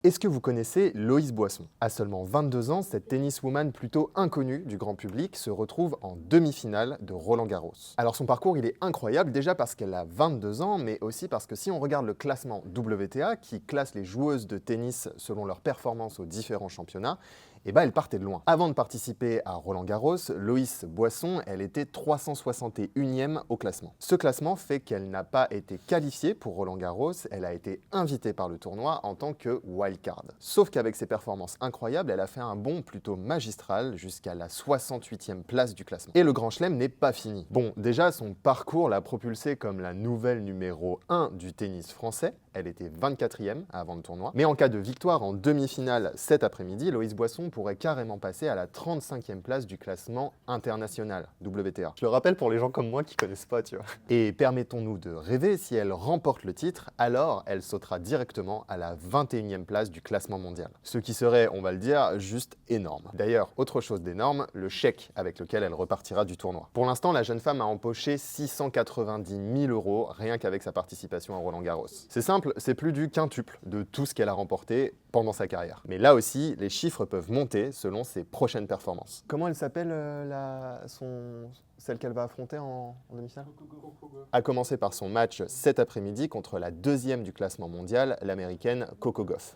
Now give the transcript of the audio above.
Est-ce que vous connaissez Loïs Boisson? À seulement 22 ans, cette tenniswoman plutôt inconnue du grand public se retrouve en demi-finale de Roland-Garros. Alors son parcours, il est incroyable, déjà parce qu'elle a 22 ans, mais aussi parce que si on regarde le classement WTA, qui classe les joueuses de tennis selon leur performance aux différents championnats, eh ben elle partait de loin. Avant de participer à Roland-Garros, Loïs Boisson, elle était 361e au classement. Ce classement fait qu'elle n'a pas été qualifiée pour Roland-Garros, elle a été invitée par le tournoi en tant que wildcard. Sauf qu'avec ses performances incroyables, elle a fait un bond plutôt magistral jusqu'à la 68e place du classement. Et le Grand Chelem n'est pas fini. Bon, déjà, son parcours l'a propulsée comme la nouvelle numéro 1 du tennis français. Elle était 24e avant le tournoi. Mais en cas de victoire en demi-finale cet après-midi, Loïs Boisson pourrait carrément passer à la 35e place du classement international, WTA. Je le rappelle pour les gens comme moi qui connaissent pas, tu vois. Et permettons-nous de rêver, si elle remporte le titre, alors elle sautera directement à la 21e place du classement mondial. Ce qui serait, on va le dire, juste énorme. D'ailleurs, autre chose d'énorme, le chèque avec lequel elle repartira du tournoi. Pour l'instant, la jeune femme a empoché 690 000 euros rien qu'avec sa participation à Roland-Garros. C'est simple, c'est plus du quintuple de tout ce qu'elle a remporté pendant sa carrière. Mais là aussi, les chiffres peuvent monter selon ses prochaines performances. Comment elle s'appelle celle qu'elle va affronter en demi-finale? A commencer par son match cet après-midi contre la deuxième du classement mondial, l'américaine Coco Gauff.